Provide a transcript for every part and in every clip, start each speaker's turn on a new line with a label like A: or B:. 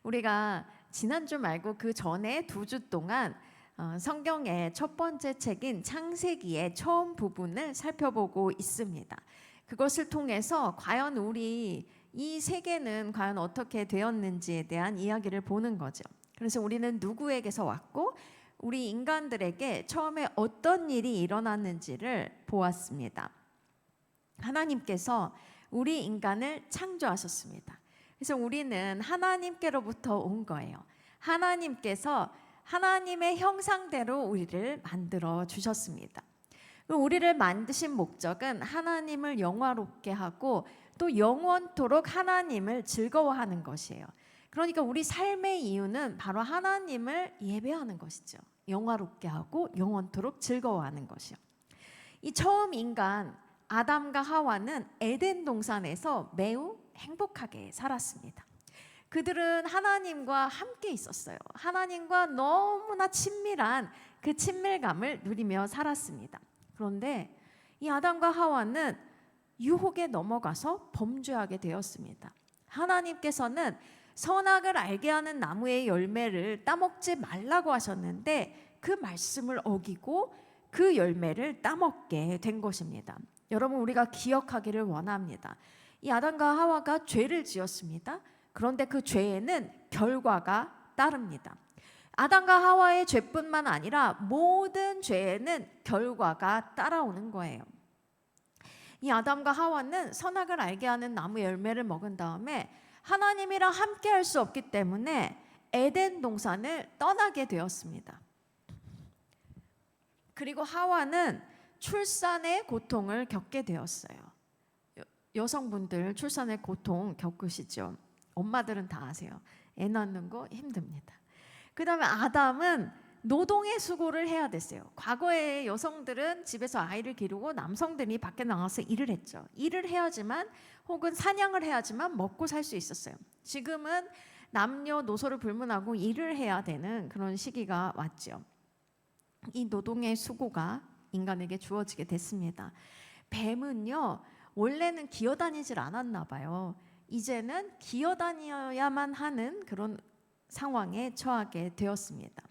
A: 우리가 지난주 말고 그 전에 2주 동안 성경의 첫 번째 책인 창세기의 처음 부분을 살펴보고 있습니다. 그것을 통해서 과연 우리 이 세계는 과연 어떻게 되었는지에 대한 이야기를 보는 거죠. 그래서 우리는 누구에게서 왔고 우리 인간들에게 처음에 어떤 일이 일어났는지를 보았습니다. 하나님께서 우리 인간을 창조하셨습니다. 그래서 우리는 하나님께로부터 온 거예요. 하나님께서 하나님의 형상대로 우리를 만들어 주셨습니다. 우리를 만드신 목적은 하나님을 영화롭게 하고 또 영원토록 하나님을 즐거워하는 것이에요. 그러니까 우리 삶의 이유는 바로 하나님을 예배하는 것이죠. 영화롭게 하고 영원토록 즐거워하는 것이요. 이 처음 인간 아담과 하와는 에덴 동산에서 매우 행복하게 살았습니다. 그들은 하나님과 함께 있었어요. 하나님과 너무나 친밀한 그 친밀감을 누리며 살았습니다. 그런데 이 아담과 하와는 유혹에 넘어가서 범죄하게 되었습니다. 하나님께서는 선악을 알게 하는 나무의 열매를 따먹지 말라고 하셨는데 그 말씀을 어기고 그 열매를 따먹게 된 것입니다. 여러분, 우리가 기억하기를 원합니다. 이 아담과 하와가 죄를 지었습니다. 그런데 그 죄에는 결과가 따릅니다. 아담과 하와의 죄뿐만 아니라 모든 죄에는 결과가 따라오는 거예요. 이 아담과 하와는 선악을 알게 하는 나무 열매를 먹은 다음에 하나님이랑 함께 할 수 없기 때문에 에덴 동산을 떠나게 되었습니다. 그리고 하와는 출산의 고통을 겪게 되었어요. 여성분들 출산의 고통 겪으시죠? 엄마들은 다 아세요. 애 낳는 거 힘듭니다. 그 다음에 아담은 노동의 수고를 해야 됐어요. 과거에 여성들은 집에서 아이를 기르고 남성들이 밖에 나가서 일을 했죠. 일을 해야지만 혹은 사냥을 해야지만 먹고 살 수 있었어요. 지금은 남녀노소를 불문하고 일을 해야 되는 그런 시기가 왔죠. 이 노동의 수고가 인간에게 주어지게 됐습니다. 뱀은요, 원래는 기어다니질 않았나 봐요. 이제는 기어다녀야만 하는 그런 상황에 처하게 되었습니다.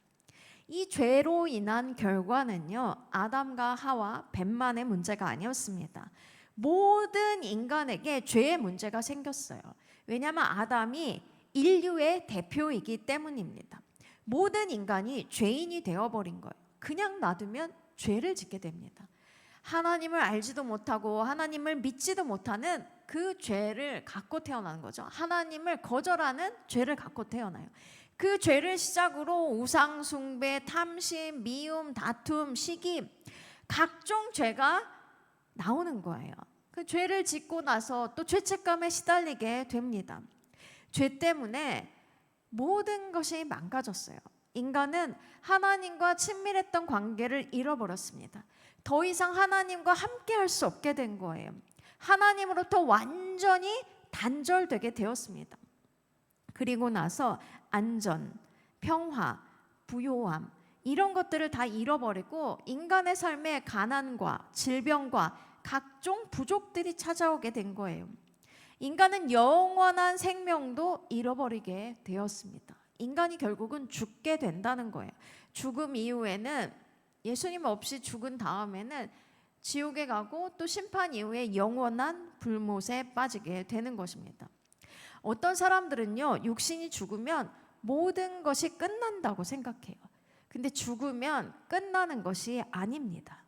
A: 이 죄로 인한 결과는요, 아담과 하와 뱀만의 문제가 아니었습니다. 모든 인간에게 죄의 문제가 생겼어요. 왜냐하면 아담이 인류의 대표이기 때문입니다. 모든 인간이 죄인이 되어버린 거예요. 그냥 놔두면 죄를 짓게 됩니다. 하나님을 알지도 못하고 하나님을 믿지도 못하는 그 죄를 갖고 태어나는 거죠. 하나님을 거절하는 죄를 갖고 태어나요. 그 죄를 시작으로 우상 숭배, 탐심, 미움, 다툼, 시기, 각종 죄가 나오는 거예요. 그 죄를 짓고 나서 또 죄책감에 시달리게 됩니다. 죄 때문에 모든 것이 망가졌어요. 인간은 하나님과 친밀했던 관계를 잃어버렸습니다. 더 이상 하나님과 함께 할 수 없게 된 거예요. 하나님으로부터 완전히 단절되게 되었습니다. 그리고 나서 안전, 평화, 부요함 이런 것들을 다 잃어버리고 인간의 삶에 가난과 질병과 각종 부족들이 찾아오게 된 거예요. 인간은 영원한 생명도 잃어버리게 되었습니다. 인간이 결국은 죽게 된다는 거예요. 죽음 이후에는 예수님 없이 죽은 다음에는 지옥에 가고 또 심판 이후에 영원한 불못에 빠지게 되는 것입니다. 어떤 사람들은요, 육신이 죽으면 모든 것이 끝난다고 생각해요. 근데 죽으면 끝나는 것이 아닙니다.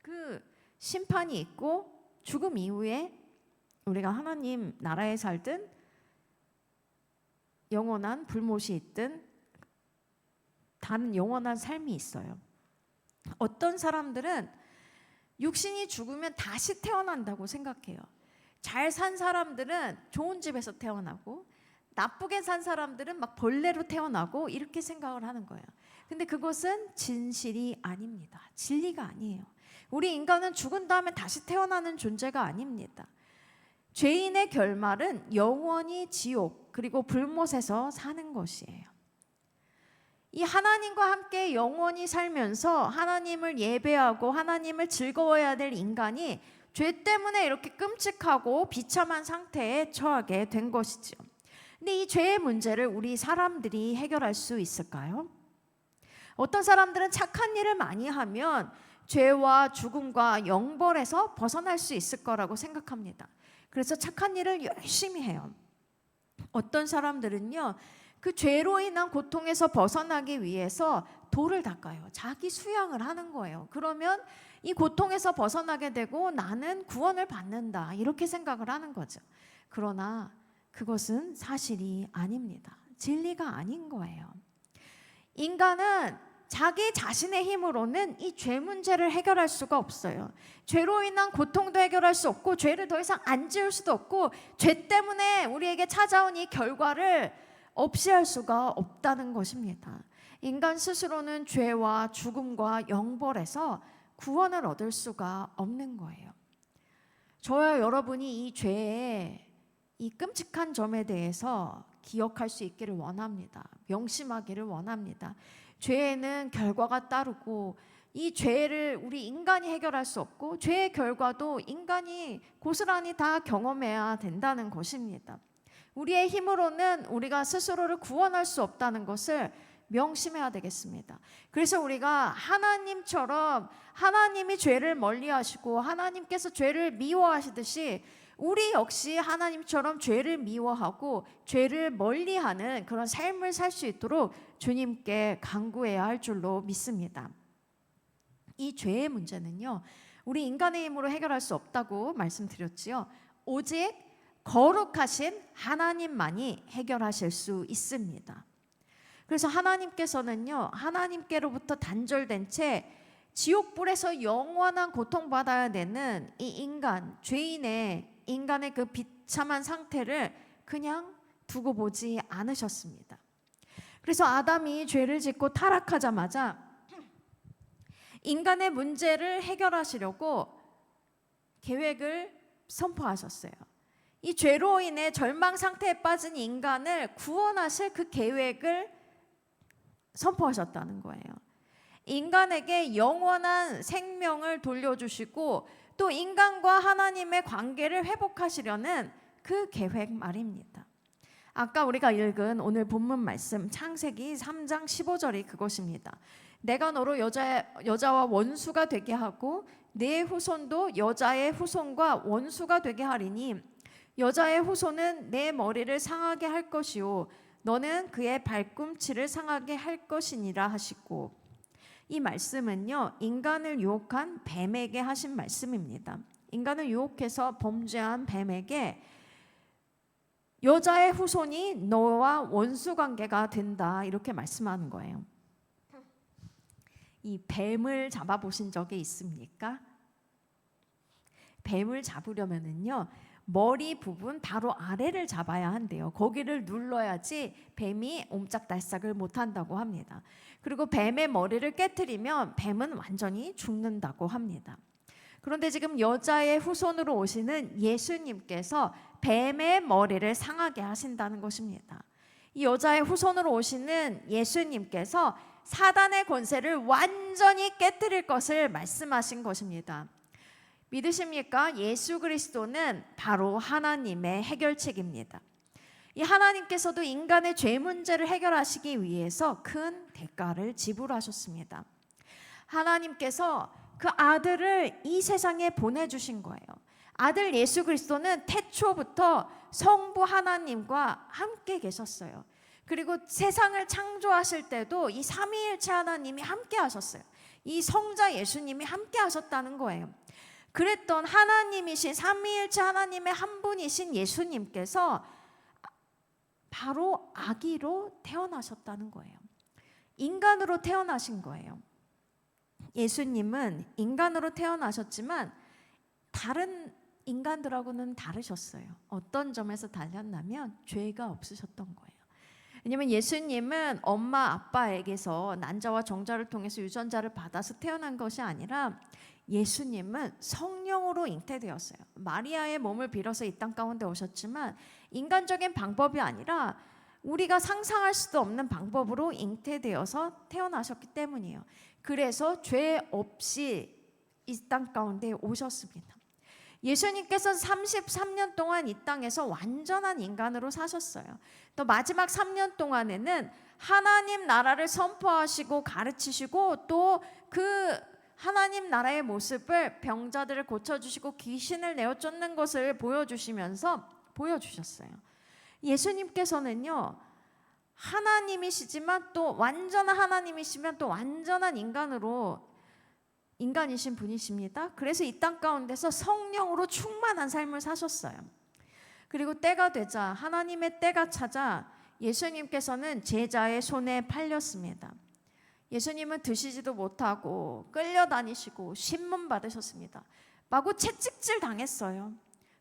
A: 그 심판이 있고 죽음 이후에 우리가 하나님 나라에 살든 영원한 불못이 있든 다른 영원한 삶이 있어요. 어떤 사람들은 육신이 죽으면 다시 태어난다고 생각해요. 잘 산 사람들은 좋은 집에서 태어나고 나쁘게 산 사람들은 막 벌레로 태어나고 이렇게 생각을 하는 거예요. 근데 그것은 진실이 아닙니다. 진리가 아니에요. 우리 인간은 죽은 다음에 다시 태어나는 존재가 아닙니다. 죄인의 결말은 영원히 지옥 그리고 불못에서 사는 것이에요. 이 하나님과 함께 영원히 살면서 하나님을 예배하고 하나님을 즐거워해야 될 인간이 죄 때문에 이렇게 끔찍하고 비참한 상태에 처하게 된 것이죠. 근데 이 죄의 문제를 우리 사람들이 해결할 수 있을까요? 어떤 사람들은 착한 일을 많이 하면 죄와 죽음과 영벌에서 벗어날 수 있을 거라고 생각합니다. 그래서 착한 일을 열심히 해요. 어떤 사람들은요, 그 죄로 인한 고통에서 벗어나기 위해서 돌을 닦아요. 자기 수양을 하는 거예요. 그러면 이 고통에서 벗어나게 되고 나는 구원을 받는다, 이렇게 생각을 하는 거죠. 그러나 그것은 사실이 아닙니다. 진리가 아닌 거예요. 인간은 자기 자신의 힘으로는 이 죄 문제를 해결할 수가 없어요. 죄로 인한 고통도 해결할 수 없고, 죄를 더 이상 안 지을 수도 없고, 죄 때문에 우리에게 찾아온 이 결과를 없이 할 수가 없다는 것입니다. 인간 스스로는 죄와 죽음과 영벌에서 구원을 얻을 수가 없는 거예요. 저와 여러분이 이 죄의 이 끔찍한 점에 대해서 기억할 수 있기를 원합니다. 명심하기를 원합니다. 죄에는 결과가 따르고, 이 죄를 우리 인간이 해결할 수 없고, 죄의 결과도 인간이 고스란히 다 경험해야 된다는 것입니다. 우리의 힘으로는 우리가 스스로를 구원할 수 없다는 것을 명심해야 되겠습니다. 그래서 우리가 하나님처럼, 하나님이 죄를 멀리하시고 하나님께서 죄를 미워하시듯이 우리 역시 하나님처럼 죄를 미워하고 죄를 멀리하는 그런 삶을 살 수 있도록 주님께 간구해야 할 줄로 믿습니다. 이 죄의 문제는요, 우리 인간의 힘으로 해결할 수 없다고 말씀드렸지요. 오직 거룩하신 하나님만이 해결하실 수 있습니다. 그래서 하나님께서는요, 하나님께로부터 단절된 채 지옥불에서 영원한 고통받아야 되는 이 인간, 인간의 그 비참한 상태를 그냥 두고 보지 않으셨습니다. 그래서 아담이 죄를 짓고 타락하자마자 인간의 문제를 해결하시려고 계획을 선포하셨어요. 이 죄로 인해 절망 상태에 빠진 인간을 구원하실 그 계획을 선포하셨다는 거예요. 인간에게 영원한 생명을 돌려주시고 또 인간과 하나님의 관계를 회복하시려는 그 계획 말입니다. 아까 우리가 읽은 오늘 본문 말씀 창세기 3장 15절이 그것입니다. 내가 너로 여자와 원수가 되게 하고 네 후손도 여자의 후손과 원수가 되게 하리니 여자의 후손은 내 머리를 상하게 할 것이요 너는 그의 발꿈치를 상하게 할 것이니라 하시고, 이 말씀은요, 인간을 유혹한 뱀에게 하신 말씀입니다. 인간을 유혹해서 범죄한 뱀에게 여자의 후손이 너와 원수 관계가 된다, 이렇게 말씀하는 거예요. 이 뱀을 잡아보신 적이 있습니까? 뱀을 잡으려면은요, 머리 부분 바로 아래를 잡아야 한대요. 거기를 눌러야지 뱀이 옴짝달싹을 못한다고 합니다. 그리고 뱀의 머리를 깨트리면 뱀은 완전히 죽는다고 합니다. 그런데 지금 여자의 후손으로 오시는 예수님께서 뱀의 머리를 상하게 하신다는 것입니다. 이 여자의 후손으로 오시는 예수님께서 사단의 권세를 완전히 깨트릴 것을 말씀하신 것입니다. 믿으십니까? 예수 그리스도는 바로 하나님의 해결책입니다. 이 하나님께서도 인간의 죄 문제를 해결하시기 위해서 큰 대가를 지불하셨습니다. 하나님께서 그 아들을 이 세상에 보내주신 거예요. 아들 예수 그리스도는 태초부터 성부 하나님과 함께 계셨어요. 그리고 세상을 창조하실 때도 이 삼위일체 하나님이 함께 하셨어요. 이 성자 예수님이 함께 하셨다는 거예요. 그랬던 하나님이신 삼위일체 하나님의 한 분이신 예수님께서 바로 아기로 태어나셨다는 거예요. 인간으로 태어나신 거예요. 예수님은 인간으로 태어나셨지만 다른 인간들하고는 다르셨어요. 어떤 점에서 달랐냐면 죄가 없으셨던 거예요. 왜냐하면 예수님은 엄마 아빠에게서 난자와 정자를 통해서 유전자를 받아서 태어난 것이 아니라 예수님은 성령으로 잉태되었어요. 마리아의 몸을 빌어서 이 땅 가운데 오셨지만 인간적인 방법이 아니라 우리가 상상할 수도 없는 방법으로 잉태되어서 태어나셨기 때문이에요. 그래서 죄 없이 이 땅 가운데 오셨습니다. 예수님께서는 33년 동안 이 땅에서 완전한 인간으로 사셨어요. 또 마지막 3년 동안에는 하나님 나라를 선포하시고 가르치시고 또 그 하나님 나라의 모습을 병자들을 고쳐주시고 귀신을 내어 쫓는 것을 보여주셨어요. 예수님께서는요, 하나님이시지만 또 완전한 하나님이시면 또 완전한 인간이신 분이십니다. 그래서 이 땅 가운데서 성령으로 충만한 삶을 사셨어요. 그리고 때가 되자, 하나님의 때가 찾아 예수님께서는 제자의 손에 팔렸습니다. 예수님은 드시지도 못하고 끌려다니시고 신문 받으셨습니다. 마구 채찍질 당했어요.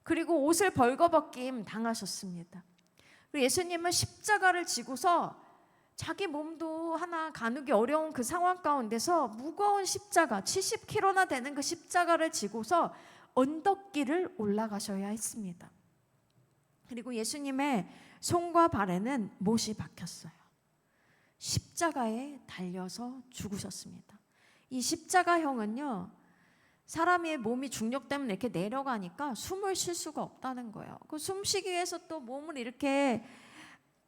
A: 그리고 옷을 벌거벗김 당하셨습니다. 그리고 예수님은 십자가를 지고서 자기 몸도 하나 가누기 어려운 그 상황 가운데서 무거운 십자가 70kg나 되는 그 십자가를 지고서 언덕길을 올라가셔야 했습니다. 그리고 예수님의 손과 발에는 못이 박혔어요. 십자가에 달려서 죽으셨습니다. 이 십자가형은요, 사람의 몸이 중력 때문에 이렇게 내려가니까 숨을 쉴 수가 없다는 거예요. 그 숨쉬기 위해서 또 몸을 이렇게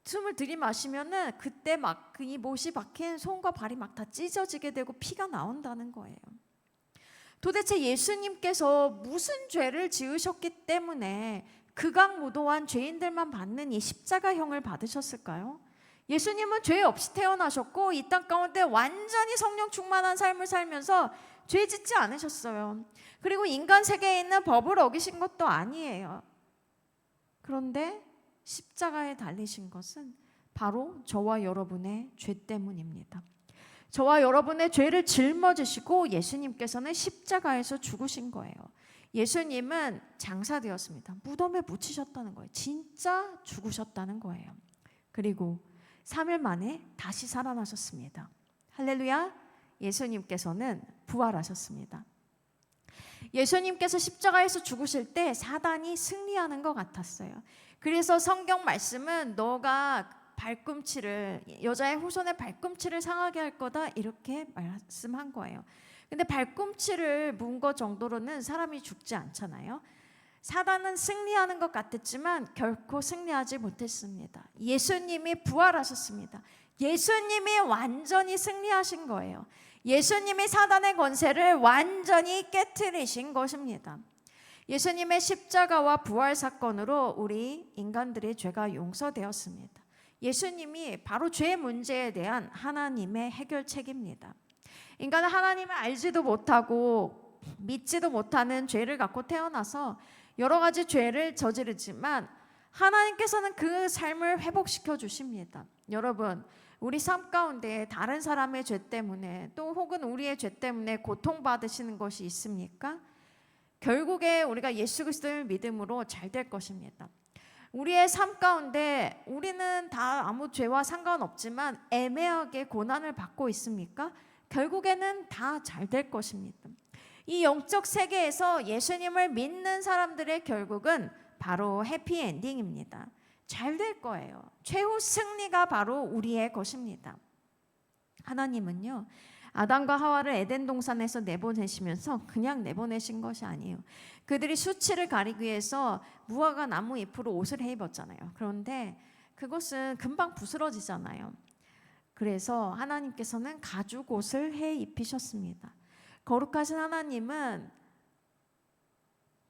A: 숨을 들이마시면은 그때 막 이 못이 박힌 손과 발이 막 다 찢어지게 되고 피가 나온다는 거예요. 도대체 예수님께서 무슨 죄를 지으셨기 때문에 극악무도한 죄인들만 받는 이 십자가형을 받으셨을까요? 예수님은 죄 없이 태어나셨고 이 땅 가운데 완전히 성령 충만한 삶을 살면서 죄 짓지 않으셨어요. 그리고 인간 세계에 있는 법을 어기신 것도 아니에요. 그런데 십자가에 달리신 것은 바로 저와 여러분의 죄 때문입니다. 저와 여러분의 죄를 짊어지시고 예수님께서는 십자가에서 죽으신 거예요. 예수님은 장사되었습니다. 무덤에 묻히셨다는 거예요. 진짜 죽으셨다는 거예요. 그리고 3일 만에 다시 살아나셨습니다. 할렐루야. 예수님께서는 부활하셨습니다. 예수님께서 십자가에서 죽으실 때 사단이 승리하는 것 같았어요. 그래서 성경 말씀은 너가 여자의 후손의 발꿈치를 상하게 할 거다 이렇게 말씀한 거예요. 근데 발꿈치를 문 것 정도로는 사람이 죽지 않잖아요. 사단은 승리하는 것 같았지만 결코 승리하지 못했습니다. 예수님이 부활하셨습니다. 예수님이 완전히 승리하신 거예요. 예수님이 사단의 권세를 완전히 깨트리신 것입니다. 예수님의 십자가와 부활 사건으로 우리 인간들의 죄가 용서되었습니다. 예수님이 바로 죄 문제에 대한 하나님의 해결책입니다. 인간은 하나님을 알지도 못하고 믿지도 못하는 죄를 갖고 태어나서 여러 가지 죄를 저지르지만 하나님께서는 그 삶을 회복시켜 주십니다. 여러분, 우리 삶 가운데 다른 사람의 죄 때문에 또 혹은 우리의 죄 때문에 고통받으시는 것이 있습니까? 결국에 우리가 예수 그리스도를 믿음으로 잘 될 것입니다. 우리의 삶 가운데 우리는 다 아무 죄와 상관없지만 애매하게 고난을 받고 있습니까? 결국에는 다 잘 될 것입니다. 이 영적 세계에서 예수님을 믿는 사람들의 결국은 바로 해피엔딩입니다. 잘 될 거예요. 최후 승리가 바로 우리의 것입니다. 하나님은요, 아담과 하와를 에덴 동산에서 내보내시면서 그냥 내보내신 것이 아니에요. 그들이 수치를 가리기 위해서 무화과 나무 잎으로 옷을 해 입었잖아요. 그런데 그것은 금방 부스러지잖아요. 그래서 하나님께서는 가죽 옷을 해 입히셨습니다. 거룩하신 하나님은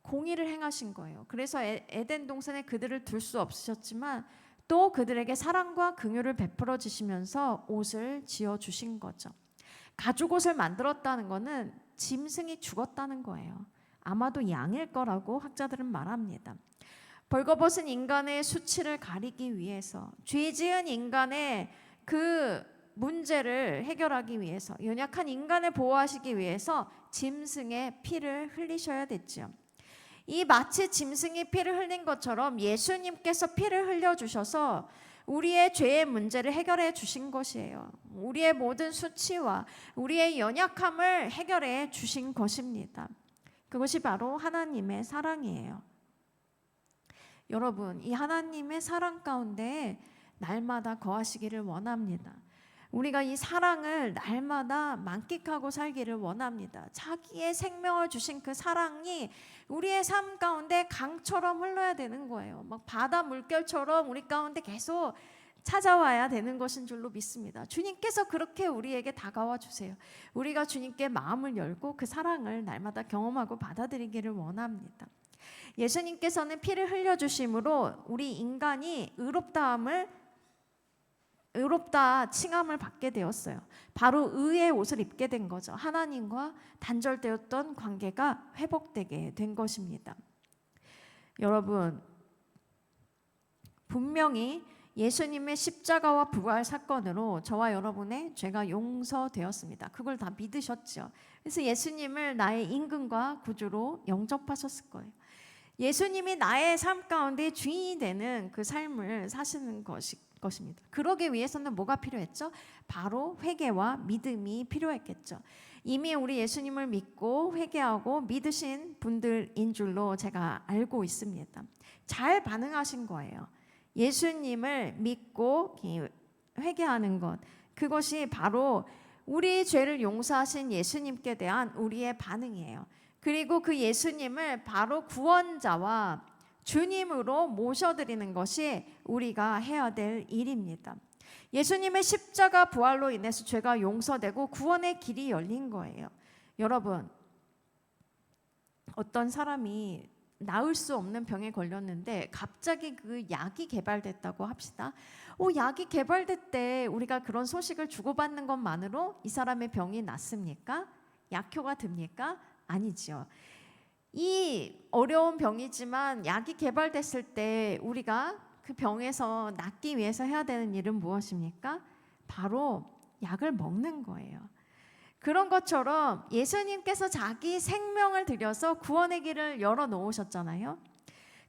A: 공의를 행하신 거예요. 그래서 에덴 동산에 그들을 둘 수 없으셨지만 또 그들에게 사랑과 긍휼을 베풀어 주시면서 옷을 지어 주신 거죠. 가죽 옷을 만들었다는 것은 짐승이 죽었다는 거예요. 아마도 양일 거라고 학자들은 말합니다. 벌거벗은 인간의 수치를 가리기 위해서, 죄 지은 인간의 그 문제를 해결하기 위해서, 연약한 인간을 보호하시기 위해서 짐승의 피를 흘리셔야 됐죠. 이 마치 짐승이 피를 흘린 것처럼 예수님께서 피를 흘려주셔서 우리의 죄의 문제를 해결해 주신 것이에요. 우리의 모든 수치와 우리의 연약함을 해결해 주신 것입니다. 그것이 바로 하나님의 사랑이에요. 여러분, 이 하나님의 사랑 가운데 날마다 거하시기를 원합니다. 우리가 이 사랑을 날마다 만끽하고 살기를 원합니다. 자기의 생명을 주신 그 사랑이 우리의 삶 가운데 강처럼 흘러야 되는 거예요. 막 바다 물결처럼 우리 가운데 계속 찾아와야 되는 것인 줄로 믿습니다. 주님께서 그렇게 우리에게 다가와 주세요. 우리가 주님께 마음을 열고 그 사랑을 날마다 경험하고 받아들이기를 원합니다. 예수님께서는 피를 흘려주심으로 우리 인간이 의롭다 칭함을 받게 되었어요. 바로 의의 옷을 입게 된 거죠. 하나님과 단절되었던 관계가 회복되게 된 것입니다. 여러분, 분명히 예수님의 십자가와 부활 사건으로 저와 여러분의 죄가 용서되었습니다. 그걸 다 믿으셨죠. 그래서 예수님을 나의 임금과 구주로 영접하셨을 거예요. 예수님이 나의 삶 가운데 주인이 되는 그 삶을 사시는 것입니다. 그러기 위해서는 뭐가 필요했죠? 바로 회개와 믿음이 필요했겠죠. 이미 우리 예수님을 믿고 회개하고 믿으신 분들인 줄로 제가 알고 있습니다. 잘 반응하신 거예요. 예수님을 믿고 회개하는 것, 그것이 바로 우리 죄를 용서하신 예수님께 대한 우리의 반응이에요. 그리고 그 예수님을 바로 구원자와 주님으로 모셔드리는 것이 우리가 해야 될 일입니다. 예수님의 십자가 부활로 인해서 죄가 용서되고 구원의 길이 열린 거예요. 여러분, 어떤 사람이 나을 수 없는 병에 걸렸는데 갑자기 그 약이 개발됐다고 합시다. 약이 개발됐대. 우리가 그런 소식을 주고받는 것만으로 이 사람의 병이 낫습니까? 약효가 듭니까? 아니죠. 이 어려운 병이지만 약이 개발됐을 때 우리가 그 병에서 낫기 위해서 해야 되는 일은 무엇입니까? 바로 약을 먹는 거예요. 그런 것처럼 예수님께서 자기 생명을 들여서 구원의 길을 열어 놓으셨잖아요.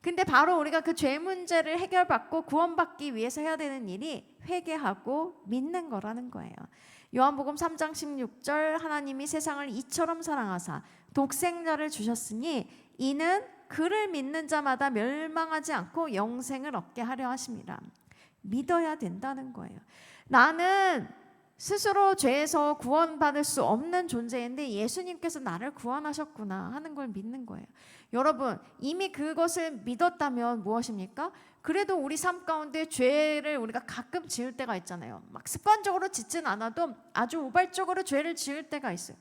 A: 근데 바로 우리가 그 죄 문제를 해결받고 구원받기 위해서 해야 되는 일이 회개하고 믿는 거라는 거예요. 요한복음 3장 16절, 하나님이 세상을 이처럼 사랑하사 독생자를 주셨으니 이는 그를 믿는 자마다 멸망하지 않고 영생을 얻게 하려 하심이라. 믿어야 된다는 거예요. 나는 스스로 죄에서 구원받을 수 없는 존재인데 예수님께서 나를 구원하셨구나 하는 걸 믿는 거예요. 여러분, 이미 그것을 믿었다면 무엇입니까? 그래도 우리 삶 가운데 죄를 우리가 가끔 지을 때가 있잖아요. 막 습관적으로 짓진 않아도 아주 우발적으로 죄를 지을 때가 있어요.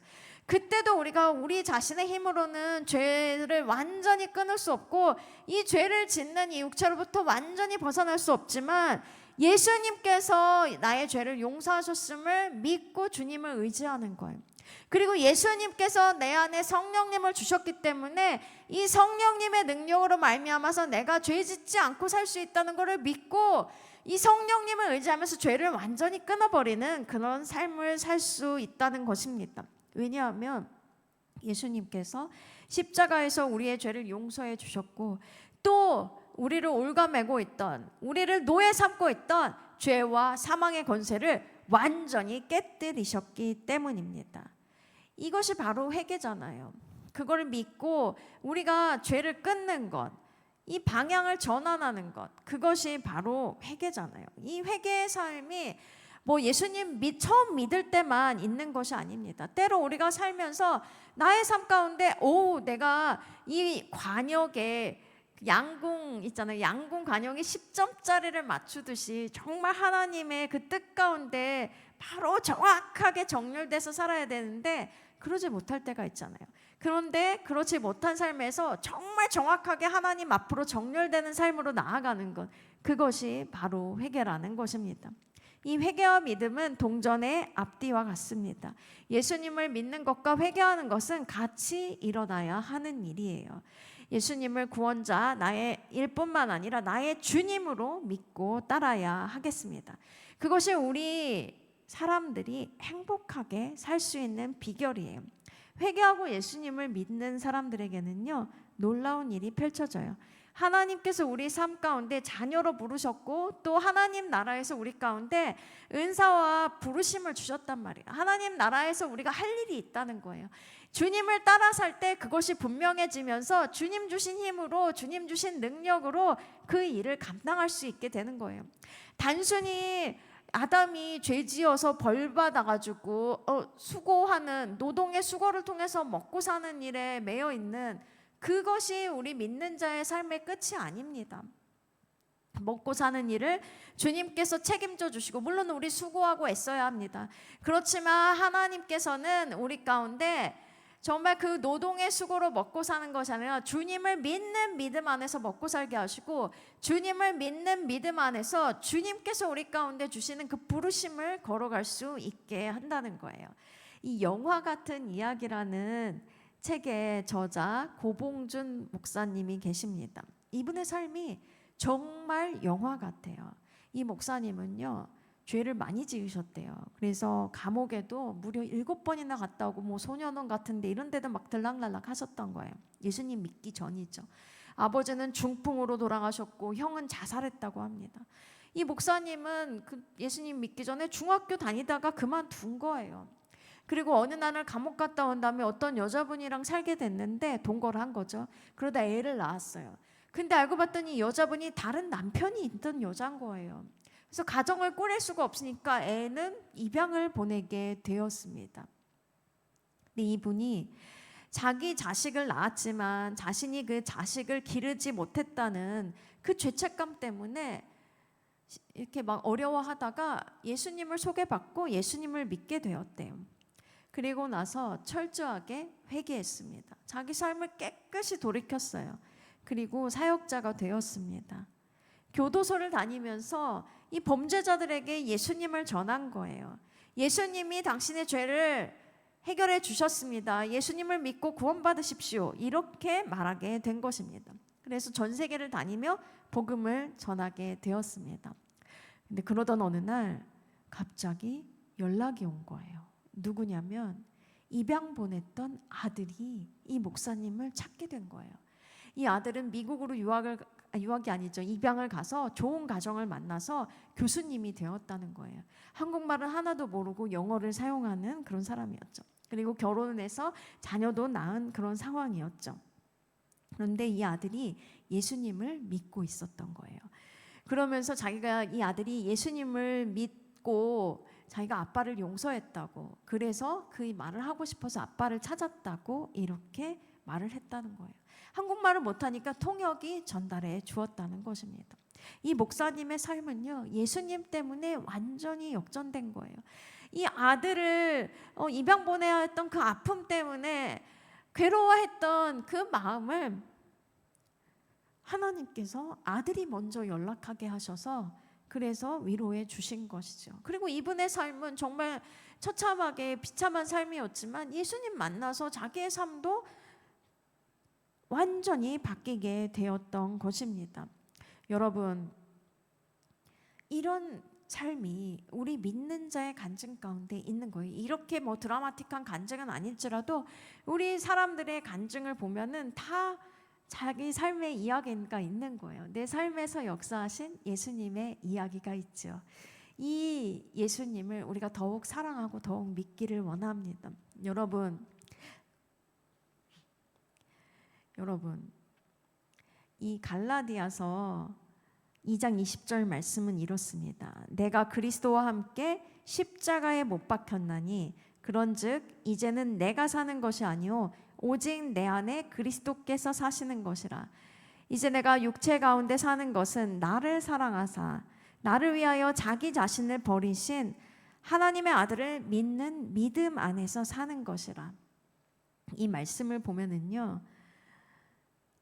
A: 그때도 우리가 우리 자신의 힘으로는 죄를 완전히 끊을 수 없고 이 죄를 짓는 이 육체로부터 완전히 벗어날 수 없지만 예수님께서 나의 죄를 용서하셨음을 믿고 주님을 의지하는 거예요. 그리고 예수님께서 내 안에 성령님을 주셨기 때문에 이 성령님의 능력으로 말미암아서 내가 죄 짓지 않고 살 수 있다는 것을 믿고 이 성령님을 의지하면서 죄를 완전히 끊어버리는 그런 삶을 살 수 있다는 것입니다. 왜냐하면 예수님께서 십자가에서 우리의 죄를 용서해 주셨고 또 우리를 올가매고 있던, 우리를 노예 삼고 있던 죄와 사망의 권세를 완전히 깨뜨리셨기 때문입니다. 이것이 바로 회개잖아요. 그걸 믿고 우리가 죄를 끊는 것, 이 방향을 전환하는 것, 그것이 바로 회개잖아요. 이 회개의 삶이 예수님 처음 믿을 때만 있는 것이 아닙니다. 때로 우리가 살면서 나의 삶 가운데 내가 이 관역에 양궁 있잖아요. 양궁 관역이 10점짜리를 맞추듯이 정말 하나님의 그 뜻 가운데 바로 정확하게 정렬돼서 살아야 되는데 그러지 못할 때가 있잖아요. 그런데 그렇지 못한 삶에서 정말 정확하게 하나님 앞으로 정렬되는 삶으로 나아가는 것, 그것이 바로 회개라는 것입니다. 이 회개와 믿음은 동전의 앞뒤와 같습니다. 예수님을 믿는 것과 회개하는 것은 같이 일어나야 하는 일이에요. 예수님을 구원자, 나의 일뿐만 아니라 나의 주님으로 믿고 따라야 하겠습니다. 그것이 우리 사람들이 행복하게 살 수 있는 비결이에요. 회개하고 예수님을 믿는 사람들에게는요, 놀라운 일이 펼쳐져요. 하나님께서 우리 삶 가운데 자녀로 부르셨고 또 하나님 나라에서 우리 가운데 은사와 부르심을 주셨단 말이에요. 하나님 나라에서 우리가 할 일이 있다는 거예요. 주님을 따라 살 때 그것이 분명해지면서 주님 주신 힘으로, 주님 주신 능력으로 그 일을 감당할 수 있게 되는 거예요. 단순히 아담이 죄지어서 벌 받아가지고 수고하는 노동의 수고를 통해서 먹고 사는 일에 매여 있는 그것이 우리 믿는 자의 삶의 끝이 아닙니다. 먹고 사는 일을 주님께서 책임져 주시고, 물론 우리 수고하고 애써야 합니다. 그렇지만 하나님께서는 우리 가운데 정말 그 노동의 수고로 먹고 사는 것이 아니라 주님을 믿는 믿음 안에서 먹고 살게 하시고, 주님을 믿는 믿음 안에서 주님께서 우리 가운데 주시는 그 부르심을 걸어갈 수 있게 한다는 거예요. 이 영화 같은 이야기라는 책의 저자 고봉준 목사님이 계십니다. 이분의 삶이 정말 영화 같아요. 이 목사님은요, 죄를 많이 지으셨대요. 그래서 감옥에도 무려 7번이나 갔다 오고, 뭐 소년원 같은데 이런 데도 막 들락날락 하셨던 거예요. 예수님 믿기 전이죠. 아버지는 중풍으로 돌아가셨고 형은 자살했다고 합니다. 이 목사님은 그 예수님 믿기 전에 중학교 다니다가 그만둔 거예요. 그리고 어느 날을 감옥 갔다 온 다음에 어떤 여자분이랑 살게 됐는데 동거를 한 거죠. 그러다 애를 낳았어요. 근데 알고 봤더니 여자분이 다른 남편이 있던 여자인 거예요. 그래서 가정을 꾸릴 수가 없으니까 애는 입양을 보내게 되었습니다. 근데 이분이 자기 자식을 낳았지만 자신이 그 자식을 기르지 못했다는 그 죄책감 때문에 이렇게 막 어려워하다가 예수님을 소개받고 예수님을 믿게 되었대요. 그리고 나서 철저하게 회개했습니다. 자기 삶을 깨끗이 돌이켰어요. 그리고 사역자가 되었습니다. 교도소를 다니면서 이 범죄자들에게 예수님을 전한 거예요. 예수님이 당신의 죄를 해결해 주셨습니다. 예수님을 믿고 구원받으십시오. 이렇게 말하게 된 것입니다. 그래서 전 세계를 다니며 복음을 전하게 되었습니다. 근데 그러던 어느 날 갑자기 연락이 온 거예요. 누구냐면 입양 보냈던 아들이 이 목사님을 찾게 된 거예요. 이 아들은 미국으로 유학이 아니죠. 입양을 가서 좋은 가정을 만나서 교수님이 되었다는 거예요. 한국말은 하나도 모르고 영어를 사용하는 그런 사람이었죠. 그리고 결혼을 해서 자녀도 낳은 그런 상황이었죠. 그런데 이 아들이 예수님을 믿고 있었던 거예요. 그러면서 이 아들이 예수님을 믿고 자기가 아빠를 용서했다고, 그래서 그 말을 하고 싶어서 아빠를 찾았다고 이렇게 말을 했다는 거예요. 한국말을 못하니까 통역이 전달해 주었다는 것입니다. 이 목사님의 삶은요, 예수님 때문에 완전히 역전된 거예요. 이 아들을 입양 보내야 했던 그 아픔 때문에 괴로워했던 그 마음을 하나님께서 아들이 먼저 연락하게 하셔서 그래서 위로해 주신 것이죠. 그리고 이분의 삶은 정말 처참하게 비참한 삶이었지만 예수님 만나서 자기의 삶도 완전히 바뀌게 되었던 것입니다. 여러분, 이런 삶이 우리 믿는 자의 간증 가운데 있는 거예요. 이렇게 뭐 드라마틱한 간증은 아닐지라도 우리 사람들의 간증을 보면은 다 자기 삶의 이야기가 있는 거예요. 내 삶에서 역사하신 예수님의 이야기가 있죠. 이 예수님을 우리가 더욱 사랑하고 더욱 믿기를 원합니다. 여러분, 이 갈라디아서 2장 20절 말씀은 이렇습니다. 내가 그리스도와 함께 십자가에 못 박혔나니 그런즉 이제는 내가 사는 것이 아니요 오직 내 안에 그리스도께서 사시는 것이라. 이제 내가 육체 가운데 사는 것은 나를 사랑하사 나를 위하여 자기 자신을 버리신 하나님의 아들을 믿는 믿음 안에서 사는 것이라. 이 말씀을 보면은요,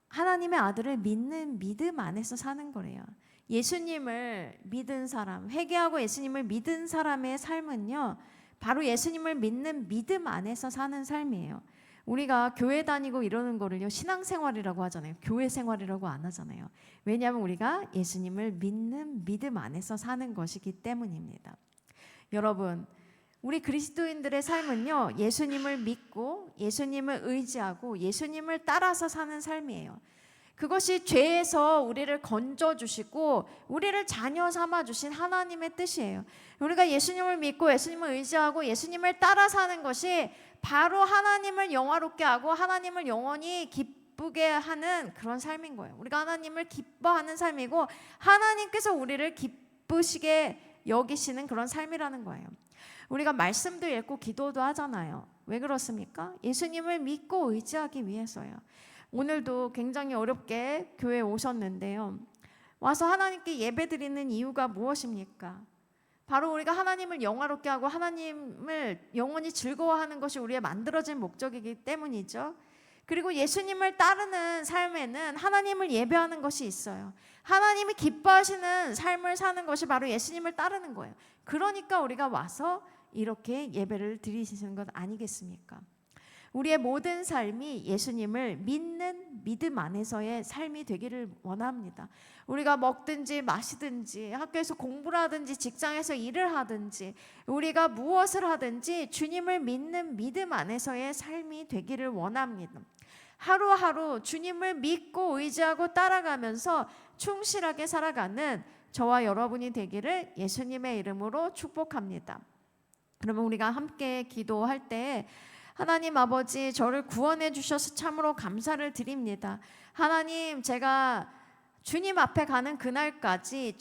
A: 하나님의 아들을 믿는 믿음 안에서 사는 거래요. 예수님을 믿은 사람, 회개하고 예수님을 믿은 사람의 삶은요, 바로 예수님을 믿는 믿음 안에서 사는 삶이에요. 우리가 교회 다니고 이러는 거를요, 신앙생활이라고 하잖아요. 교회 생활이라고 안 하잖아요. 왜냐하면 우리가 예수님을 믿는 믿음 안에서 사는 것이기 때문입니다. 여러분, 우리 그리스도인들의 삶은요, 예수님을 믿고 예수님을 의지하고 예수님을 따라서 사는 삶이에요. 그것이 죄에서 우리를 건져주시고 우리를 자녀 삼아주신 하나님의 뜻이에요. 우리가 예수님을 믿고 예수님을 의지하고 예수님을 따라 사는 것이 바로 하나님을 영화롭게 하고 하나님을 영원히 기쁘게 하는 그런 삶인 거예요. 우리가 하나님을 기뻐하는 삶이고 하나님께서 우리를 기쁘시게 여기시는 그런 삶이라는 거예요. 우리가 말씀도 읽고 기도도 하잖아요. 왜 그렇습니까? 예수님을 믿고 의지하기 위해서요. 오늘도 굉장히 어렵게 교회에 오셨는데요. 와서 하나님께 예배드리는 이유가 무엇입니까? 바로 우리가 하나님을 영화롭게 하고 하나님을 영원히 즐거워하는 것이 우리의 만들어진 목적이기 때문이죠. 그리고 예수님을 따르는 삶에는 하나님을 예배하는 것이 있어요. 하나님이 기뻐하시는 삶을 사는 것이 바로 예수님을 따르는 거예요. 그러니까 우리가 와서 이렇게 예배를 드리시는 것 아니겠습니까? 우리의 모든 삶이 예수님을 믿는 믿음 안에서의 삶이 되기를 원합니다. 우리가 먹든지 마시든지 학교에서 공부를 하든지 직장에서 일을 하든지 우리가 무엇을 하든지 주님을 믿는 믿음 안에서의 삶이 되기를 원합니다. 하루하루 주님을 믿고 의지하고 따라가면서 충실하게 살아가는 저와 여러분이 되기를 예수님의 이름으로 축복합니다. 그러면 우리가 함께 기도할 때 하나님 아버지, 저를 구원해 주셔서 참으로 감사를 드립니다. 하나님, 제가 주님 앞에 가는 그날까지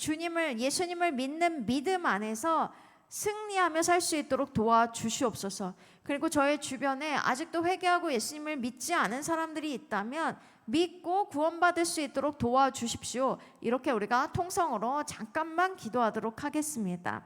A: 예수님을 믿는 믿음 안에서 승리하며 살 수 있도록 도와주시옵소서. 그리고 저의 주변에 아직도 회개하고 예수님을 믿지 않은 사람들이 있다면 믿고 구원받을 수 있도록 도와주십시오. 이렇게 우리가 통성으로 잠깐만 기도하도록 하겠습니다.